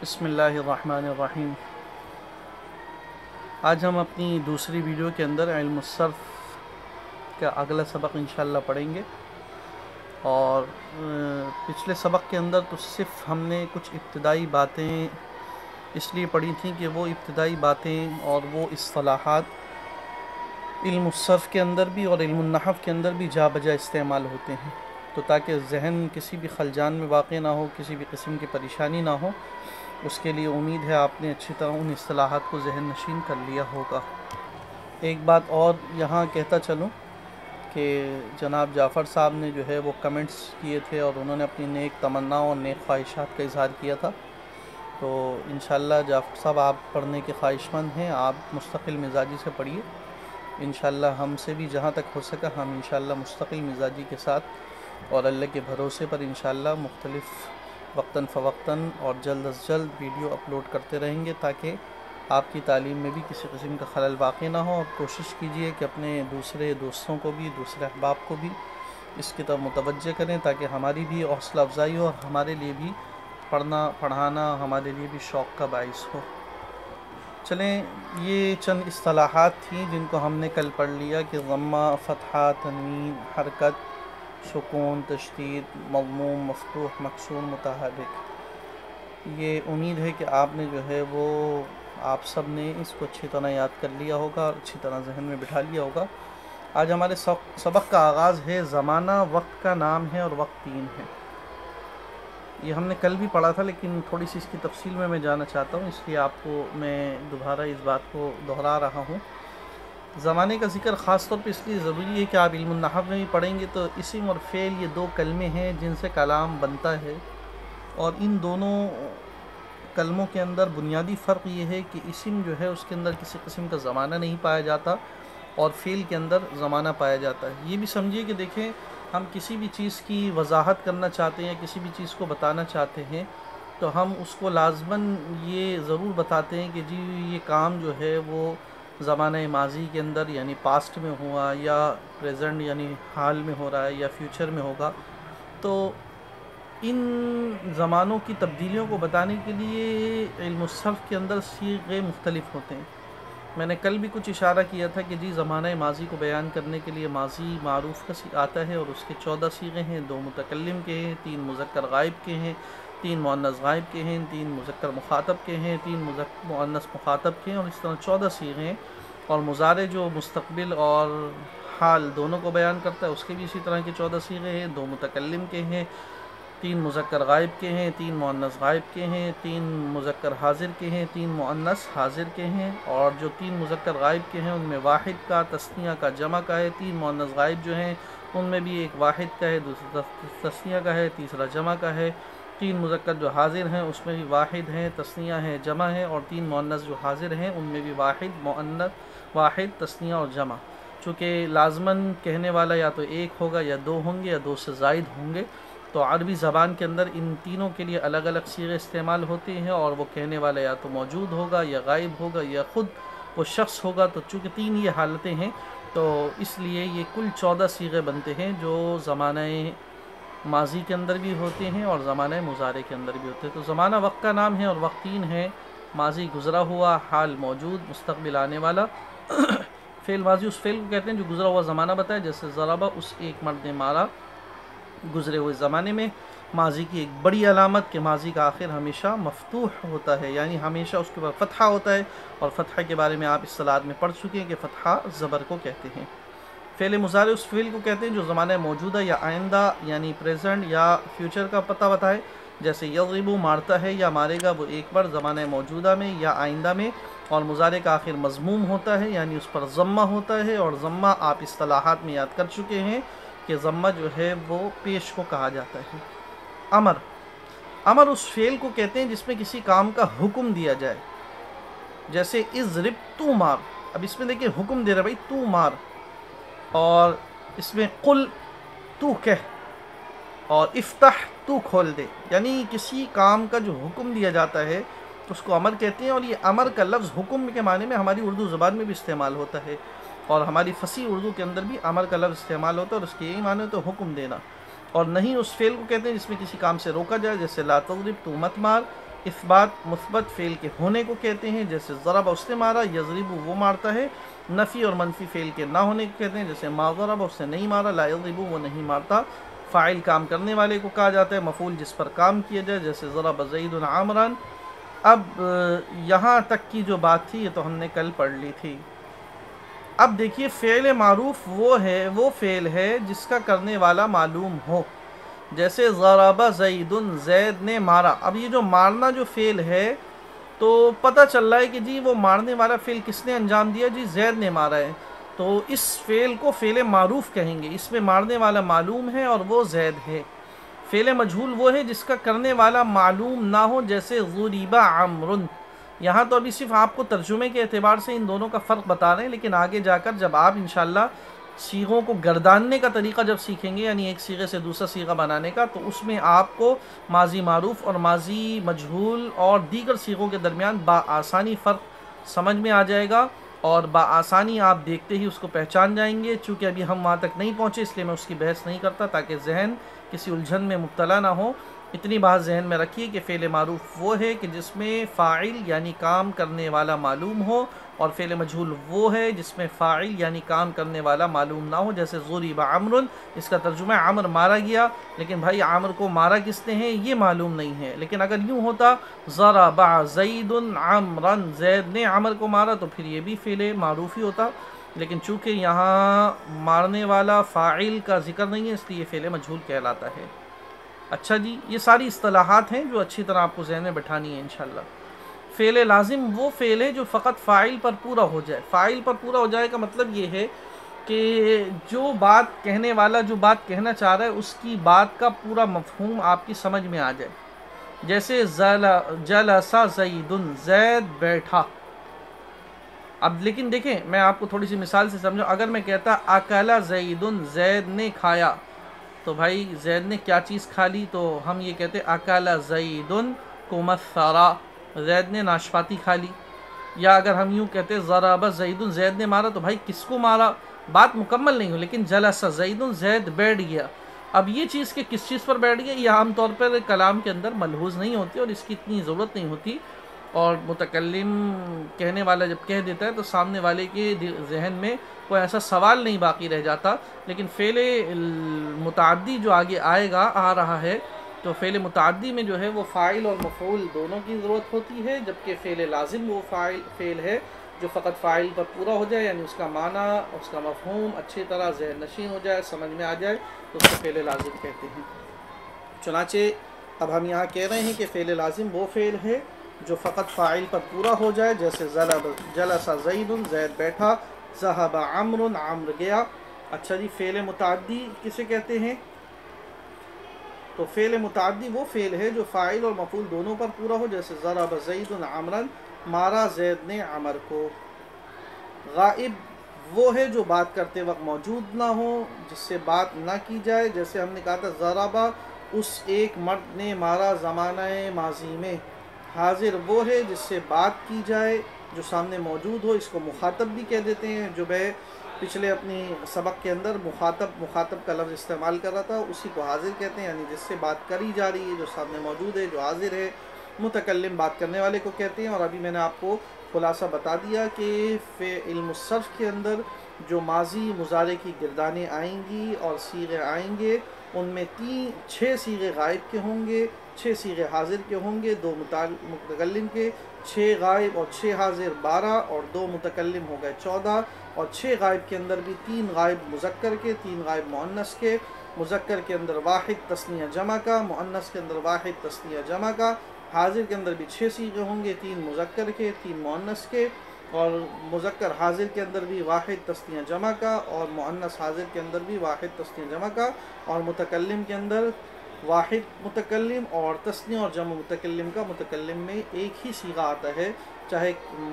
بسم اللہ الرحمن الرحیم۔ آج ہم اپنی دوسری ویڈیو کے اندر علم الصرف کا اگلا سبق انشاءاللہ پڑھیں گے، اور پچھلے سبق کے اندر تو صرف ہم نے کچھ ابتدائی باتیں اس لیے پڑھی تھیں کہ وہ ابتدائی باتیں اور وہ اصطلاحات علم الصرف کے اندر بھی اور علم النحو کے اندر بھی جا بجا استعمال ہوتے ہیں، تو تاکہ ذہن کسی بھی خلجان میں واقع نہ ہو، کسی بھی قسم کی پریشانی نہ ہو، اس کے لیے امید ہے آپ نے اچھی طرح ان اصطلاحات کو ذہن نشین کر لیا ہوگا۔ ایک بات اور یہاں کہتا چلوں کہ جناب جعفر صاحب نے جو ہے وہ کمنٹس کیے تھے اور انہوں نے اپنی نیک تمناؤں اور نیک خواہشات کا اظہار کیا تھا، تو انشاءاللہ جعفر صاحب آپ پڑھنے کے خواہش مند ہیں، آپ مستقل مزاجی سے پڑھیے۔ انشاءاللہ ہم سے بھی جہاں تک ہو سکا ہم انشاءاللہ مستقل مزاجی کے ساتھ اور اللہ کے بھروسے پر انشاءاللہ مختلف وقتاً فوقتاً اور جلد از جلد ویڈیو اپلوڈ کرتے رہیں گے، تاکہ آپ کی تعلیم میں بھی کسی قسم کا خلل واقع نہ ہو۔ اور کوشش کیجئے کہ اپنے دوسرے دوستوں کو بھی، دوسرے احباب کو بھی اس کی طرف متوجہ کریں، تاکہ ہماری بھی حوصلہ افزائی ہو اور ہمارے لیے بھی پڑھنا پڑھانا ہمارے لیے بھی شوق کا باعث ہو۔ چلیں، یہ چند اصطلاحات تھیں جن کو ہم نے کل پڑھ لیا کہ ضمہ، فتحہ، تنوین، حرکت، سکون، تشدید، مضموم، مفتوح، مکسور، متحرک۔ یہ امید ہے کہ آپ نے جو ہے وہ آپ سب نے اس کو اچھی طرح یاد کر لیا ہوگا اور اچھی طرح ذہن میں بٹھا لیا ہوگا۔ آج ہمارے سبق کا آغاز ہے زمانہ وقت کا نام ہے اور وقت تین ہے۔ یہ ہم نے کل بھی پڑھا تھا، لیکن تھوڑی سی اس کی تفصیل میں جانا چاہتا ہوں، اس لیے آپ کو میں دوبارہ اس بات کو دہرا رہا ہوں۔ زمانے کا ذکر خاص طور پہ اس لیے ضروری ہے کہ آپ علم النحو میں بھی پڑھیں گے تو اسم اور فعل یہ دو کلمے ہیں جن سے کلام بنتا ہے، اور ان دونوں کلموں کے اندر بنیادی فرق یہ ہے کہ اسم جو ہے اس کے اندر کسی قسم کا زمانہ نہیں پایا جاتا اور فعل کے اندر زمانہ پایا جاتا ہے۔ یہ بھی سمجھیے کہ دیکھیں، ہم کسی بھی چیز کی وضاحت کرنا چاہتے ہیں، کسی بھی چیز کو بتانا چاہتے ہیں، تو ہم اس کو لازماً یہ ضرور بتاتے ہیں کہ جی یہ کام جو ہے وہ زمانہ ماضی کے اندر یعنی پاسٹ میں ہوا، یا پریزنٹ یعنی حال میں ہو رہا ہے، یا فیوچر میں ہوگا۔ تو ان زمانوں کی تبدیلیوں کو بتانے کے لیے علم الصرف کے اندر صیغے مختلف ہوتے ہیں۔ میں نے کل بھی کچھ اشارہ کیا تھا کہ جی زمانہ ماضی کو بیان کرنے کے لیے ماضی معروف کا آتا ہے، اور اس کے 14 صیغے ہیں، 2 متکلم کے ہیں، 3 مذکر غائب کے ہیں، 3 مؤنث غائب کے ہیں، 3 مذکر مخاطب کے ہیں، 3 مؤنث مخاطب کے ہیں، اور اس طرح 14 صیغے ہیں۔ اور مضارع جو مستقبل اور حال دونوں کو بیان کرتا ہے اس کے بھی اسی طرح کے 14 صیغے ہیں، 2 متکلم کے ہیں، 3 مذکر غائب کے ہیں، 3 مؤنث غائب کے ہیں، 3 مذکر حاضر کے ہیں، 3 مؤنث حاضر کے ہیں، اور جو 3 مذکر غائب کے ہیں ان میں واحد کا، تثنیہ کا، جمع کا ہے۔ 3 مؤنث غائب جو ہیں ان میں بھی ایک واحد کا ہے، دوسرا تثنیہ کا ہے، تیسرا جمع کا ہے۔ 3 مذکر جو حاضر ہیں اس میں بھی واحد ہیں، تثنیہ ہے، جمع ہے، اور 3 مؤنث جو حاضر ہیں ان میں بھی واحد، تثنیہ اور جمع۔ چونکہ لازماً کہنے والا یا تو ایک ہوگا، یا 2 ہوں گے، یا 2 سے زائد ہوں گے، تو عربی زبان کے اندر ان تینوں کے لیے الگ الگ صیغے استعمال ہوتے ہیں، اور وہ کہنے والا یا تو موجود ہوگا، یا غائب ہوگا، یا خود وہ شخص ہوگا۔ تو چونکہ 3 یہ حالتیں ہیں تو اس لیے یہ کل 14 صیغے بنتے ہیں جو زمانہ ماضی کے اندر بھی ہوتے ہیں اور زمانہ مضارع کے اندر بھی ہوتے ہیں۔ تو زمانہ وقت کا نام ہے اور وقت تین ہے: ماضی گزرا ہوا، حال موجود، مستقبل آنے والا۔ فعل ماضی اس فعل کو کہتے ہیں جو گزرا ہوا زمانہ بتائے، جیسے ضربہ اس ایک مرد نے مارا گزرے ہوئے زمانے میں۔ ماضی کی ایک بڑی علامت کہ ماضی کا آخر ہمیشہ مفتوح ہوتا ہے، یعنی ہمیشہ اس کے بعد فتحہ ہوتا ہے، اور فتحہ کے بارے میں آپ اصطلاحات میں پڑھ چکے ہیں کہ فتحہ زبر کو کہتے ہیں۔ فعل مضارع اس فعل کو کہتے ہیں جو زمانہ موجودہ یا آئندہ یعنی پریزنٹ یا فیوچر کا پتہ بتائے، جیسے یضرب مارتا ہے یا مارے گا وہ ایک بار زمانہ موجودہ میں یا آئندہ میں، اور مضارع کا آخر مضموم ہوتا ہے یعنی اس پر ضمہ ہوتا ہے، اور ضمہ آپ اصطلاحات میں یاد کر چکے ہیں کہ ضمہ جو ہے وہ پیش کو کہا جاتا ہے۔ امر اس فعل کو کہتے ہیں جس میں کسی کام کا حکم دیا جائے، جیسے اضرب تو مار۔ اب اس میں دیکھیں حکم دے رہا بھائی تو مار، اور اس میں قل تو کہہ، اور افتح تو کھول دے، یعنی کسی کام کا جو حکم دیا جاتا ہے اس کو امر کہتے ہیں۔ اور یہ امر کا لفظ حکم کے معنی میں ہماری اردو زبان میں بھی استعمال ہوتا ہے، اور ہماری فصیح اردو کے اندر بھی امر کا لفظ استعمال ہوتا ہے، اور اس کے یہی معنی تو حکم دینا۔ اور نہیں اس فعل کو کہتے ہیں جس میں کسی کام سے روکا جائے، جیسے لا تضرب تو مت مار، اس بات مثبت فعل کے ہونے کو کہتے ہیں، جیسے ضرب اس نے مارا، یضرب وہ مارتا ہے۔ نفی اور منفی فعل کے نہ ہونے کو کہتے ہیں، جیسے ما ضرب اس نے نہیں مارا، لا یضرب وہ نہیں مارتا۔ فاعل کام کرنے والے کو کہا جاتا ہے، مفعول جس پر کام کیا جائے، جیسے ضرب زید عمرا۔ اب یہاں تک کی جو بات تھی یہ تو ہم نے کل پڑھ لی تھی۔ اب دیکھیے فعل معروف وہ فعل ہے جس کا کرنے والا معلوم ہو، جیسے ضرب زید، زید نے مارا۔ اب یہ جو مارنا جو فعل ہے تو پتہ چل رہا ہے کہ جی وہ مارنے والا فعل کس نے انجام دیا، جی زید نے مارا ہے، تو اس فعل کو فعل معروف کہیں گے، اس میں مارنے والا معلوم ہے اور وہ زید ہے۔ فعل مجہول وہ ہے جس کا کرنے والا معلوم نہ ہو، جیسے ضرب عمرو۔ یہاں تو ابھی صرف آپ کو ترجمے کے اعتبار سے ان دونوں کا فرق بتا رہے ہیں، لیکن آگے جا کر جب آپ انشاءاللہ صیغوں کو گرداننے کا طریقہ جب سیکھیں گے، یعنی ایک صیغے سے دوسرا صیغہ بنانے کا، تو اس میں آپ کو ماضی معروف اور ماضی مجہول اور دیگر صیغوں کے درمیان بآسانی فرق سمجھ میں آ جائے گا، اور بآسانی آپ دیکھتے ہی اس کو پہچان جائیں گے۔ چونکہ ابھی ہم وہاں تک نہیں پہنچے اس لیے میں اس کی بحث نہیں کرتا، تاکہ ذہن کسی الجھن میں مبتلا نہ ہو۔ اتنی بات ذہن میں رکھیے کہ فعل معروف وہ ہے کہ جس میں فاعل یعنی کام کرنے والا معلوم ہو، اور فعل مجہول وہ ہے جس میں فاعل یعنی کام کرنے والا معلوم نہ ہو، جیسے ضرب عمرو۔ اس کا ترجمہ ہے عمر مارا گیا، لیکن بھائی عمر کو مارا کس نے ہے یہ معلوم نہیں ہے۔ لیکن اگر یوں ہوتا ضرب زید عمرا، زید نے عمر کو مارا، تو پھر یہ بھی فعل معروف ہی ہوتا، لیکن چونکہ یہاں مارنے والا فاعل کا ذکر نہیں ہے اس لیے یہ فعل مجہول کہلاتا ہے۔ اچھا جی، یہ ساری اصطلاحات ہیں جو اچھی طرح آپ کو ذہن میں بٹھانی ہے انشاءاللہ۔ فعل لازم وہ فعل ہے جو فقط فاعل پر پورا ہو جائے۔ فاعل پر پورا ہو جائے کا مطلب یہ ہے کہ جو بات کہنے والا جو بات کہنا چاہ رہا ہے اس کی بات کا پورا مفہوم آپ کی سمجھ میں آ جائے، جیسے جلس زید، زید بیٹھا۔ اب لیکن دیکھیں میں آپ کو تھوڑی سی مثال سے سمجھوں، اگر میں کہتا اکل زید، زید نے کھایا، تو بھائی زید نے کیا چیز کھا لی، تو ہم یہ کہتے اکل زید کمثرا، زید نے ناشپاتی کھا لی۔ یا اگر ہم یوں کہتے ضرب زید، زید نے مارا، تو بھائی کس کو مارا، بات مکمل نہیں ہو، لیکن جلس زید، زید بیٹھ گیا۔ اب یہ چیز کہ کس چیز پر بیٹھ گیا یہ عام طور پر کلام کے اندر ملحوظ نہیں ہوتی اور اس کی اتنی ضرورت نہیں ہوتی، اور متکلم کہنے والا جب کہہ دیتا ہے تو سامنے والے کے ذہن میں کوئی ایسا سوال نہیں باقی رہ جاتا۔ لیکن فعل متعدی جو آگے آ رہا ہے، تو فعل متعدی میں جو ہے وہ فاعل اور مفعول دونوں کی ضرورت ہوتی ہے، جبکہ فعل لازم وہ فعل ہے جو فقط فاعل پر پورا ہو جائے، یعنی اس کا معنی اس کا مفہوم اچھی طرح ذہن نشین ہو جائے، سمجھ میں آ جائے، تو اس کو فعل لازم کہتے ہیں۔ چنانچہ اب ہم یہاں کہہ رہے ہیں کہ فعل لازم وہ فعل ہے جو فقط فاعل پر پورا ہو جائے، جیسے جلس زید، زید بیٹھا، ذهب عمرو، عمرو گیا۔ اچھا جی، فعل متعدی کسے کہتے ہیں؟ تو فعل متعدی وہ فعل ہے جو فاعل اور مفعول دونوں پر پورا ہو، جیسے ضرب زید عمرا، مارا زید نے عمر کو۔ غائب وہ ہے جو بات کرتے وقت موجود نہ ہو، جس سے بات نہ کی جائے، جیسے ہم نے کہا تھا ضربہ اس ایک مرد نے مارا زمانہ ماضی میں۔ حاضر وہ ہے جس سے بات کی جائے جو سامنے موجود ہو، اس کو مخاطب بھی کہہ دیتے ہیں، جو میں پچھلے اپنی سبق کے اندر مخاطب کا لفظ استعمال کر رہا تھا، اسی کو حاضر کہتے ہیں، یعنی جس سے بات کری جا رہی ہے، جو سامنے موجود ہے، جو حاضر ہے۔ متکلم بات کرنے والے کو کہتے ہیں۔ اور ابھی میں نے آپ کو خلاصہ بتا دیا کہ علم الصرف کے اندر جو ماضی مضارع کی گردانیں آئیں گی اور صیغے آئیں گے، ان میں 6 صیغے غائب کے ہوں گے، 6 صیغے حاضر کے ہوں گے، 2 متکلم کے، 6 غائب اور 6 حاضر 12، اور 2 متکلم ہو گئے 14، اور 6 غائب کے اندر بھی 3 غائب مذکر کے، 3 غائب مؤنث کے، مذکر کے اندر واحد تثنیہ جمع کا، مؤنث کے اندر واحد تثنیہ جمع کا، حاضر کے اندر بھی 6 صیغے ہوں گے، 3 مذکر کے، 3 مؤنث کے، اور مذکر حاضر کے اندر بھی واحد تثنیہ جمع کا، اور مؤنث حاضر کے اندر بھی واحد تثنیہ جمع کا، اور متکلم کے اندر واحد متکلم اور تثنیہ اور جمع متکلم کا۔ متکلم میں ایک ہی صیغہ آتا ہے، چاہے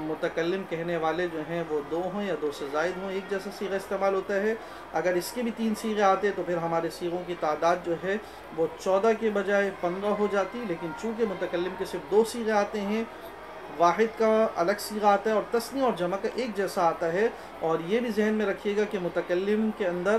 متکلم کہنے والے جو ہیں وہ 2 ہوں یا 2 سے زائد ہوں، ایک جیسا صیغہ استعمال ہوتا ہے۔ اگر اس کے بھی 3 صیغے آتے تو پھر ہمارے صیغوں کی تعداد جو ہے وہ 14 کے بجائے 15 ہو جاتی، لیکن چونکہ متکلم کے صرف 2 صیغے آتے ہیں، واحد کا الگ صیغہ آتا ہے اور تثنیہ اور جمع کا ایک جیسا آتا ہے۔ اور یہ بھی ذہن میں رکھیے گا کہ متکلم کے اندر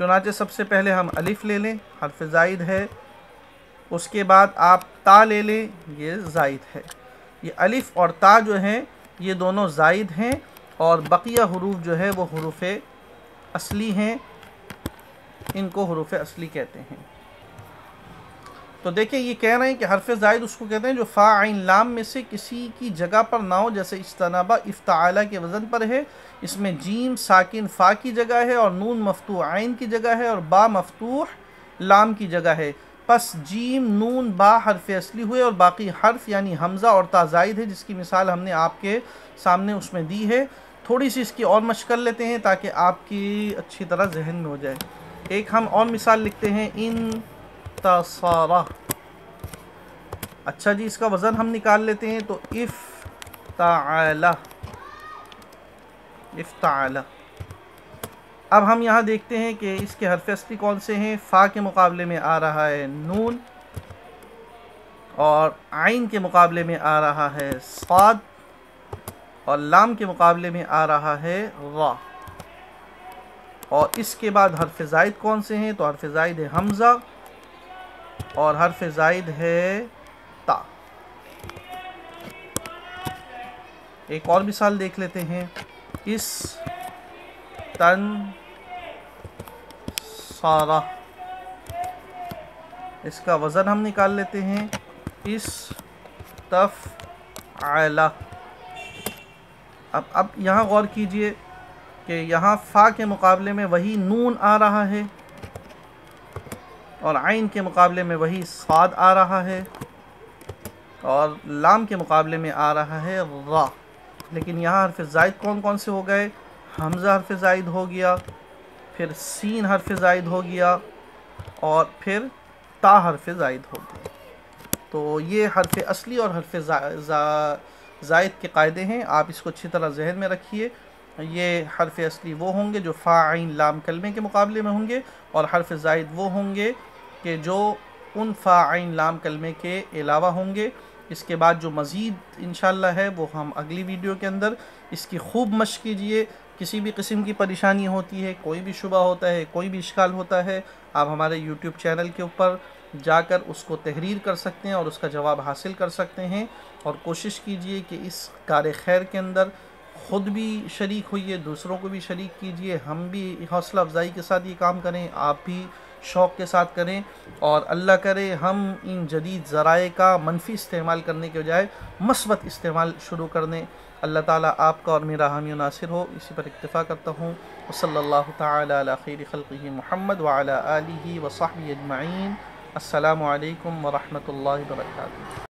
چنانچہ سب سے پہلے ہم الف لے لیں، حرف زائد ہے، اس کے بعد آپ تا لے لیں، یہ زائد ہے۔ یہ الف اور تا جو ہیں یہ دونوں زائد ہیں، اور بقیہ حروف جو ہے وہ حروف اصلی ہیں، ان کو حروف اصلی کہتے ہیں۔ تو دیکھیں یہ کہہ رہے ہیں کہ حرف زائد اس کو کہتے ہیں جو فا عین لام میں سے کسی کی جگہ پر نہ ہو، جیسے اجتنبا افتعالا کے وزن پر ہے، اس میں جیم ساکن فا کی جگہ ہے اور نون مفتوح عین کی جگہ ہے اور با مفتوح لام کی جگہ ہے۔ پس جیم نون با حرف اصلی ہوئے اور باقی حرف یعنی حمزہ اور تا زائد ہے، جس کی مثال ہم نے آپ کے سامنے اس میں دی ہے۔ تھوڑی سی اس کی اور مشق کر لیتے ہیں تاکہ آپ کی اچھی طرح ذہن میں ہو جائے۔ ایک ہم اور مثال لکھتے ہیں، انتصارہ۔ اچھا جی، اس کا وزن ہم نکال لیتے ہیں، تو افتعالا، افتعالا۔ اب ہم یہاں دیکھتے ہیں کہ اس کے حرف اصلی کون سے ہیں۔ فا کے مقابلے میں آ رہا ہے نون، اور عین کے مقابلے میں آ رہا ہے صاد، اور لام کے مقابلے میں آ رہا ہے را۔ اور اس کے بعد حرف زائد کون سے ہیں، تو حرف زائد ہے حمزہ اور حرف زائد ہے تا۔ ایک اور مثال دیکھ لیتے ہیں، اس تن سارہ، اس کا وزن ہم نکال لیتے ہیں، اس تف علا۔ اب یہاں غور کیجئے کہ یہاں فا کے مقابلے میں وہی نون آ رہا ہے اور عین کے مقابلے میں وہی صاد آ رہا ہے اور لام کے مقابلے میں آ رہا ہے را، لیکن یہاں حرف زائد کون کون سے ہو گئے؟ حمزہ حرف زائد ہو گیا، پھر سین حرف زائد ہو گیا، اور پھر تا حرف زائد ہو گیا۔ تو یہ حرف اصلی اور حرف زائد کے قاعدے ہیں، آپ اس کو اچھی طرح ذہن میں رکھیے۔ یہ حرف اصلی وہ ہوں گے جو فا عین لام کلمے کے مقابلے میں ہوں گے، اور حرف زائد وہ ہوں گے کہ جو ان فا عین لام کلمے کے علاوہ ہوں گے۔ اس کے بعد جو مزید انشاءاللہ ہے وہ ہم اگلی ویڈیو کے اندر اس کی خوب مشق کیجئے۔ کسی بھی قسم کی پریشانی ہوتی ہے، کوئی بھی شبہ ہوتا ہے، کوئی بھی اشکال ہوتا ہے، آپ ہمارے یوٹیوب چینل کے اوپر جا کر اس کو تحریر کر سکتے ہیں اور اس کا جواب حاصل کر سکتے ہیں۔ اور کوشش کیجئے کہ اس کار خیر کے اندر خود بھی شریک ہوئیے، دوسروں کو بھی شریک کیجئے، ہم بھی حوصلہ افزائی کے ساتھ یہ کام کریں، آپ بھی شوق کے ساتھ کریں، اور اللہ کرے ہم ان جدید ذرائع کا منفی استعمال کرنے کے بجائے مثبت استعمال شروع کر دیں۔ اللہ تعالیٰ آپ کا اور میرا حامی و ناصر ہو، اسی پر اکتفا کرتا ہوں۔ وصلی اللہ تعالی علی خیر خلقہ محمد وعلی آلہ وصحبہ اجمعین۔ السلام علیکم ورحمۃ اللہ وبرکاتہ۔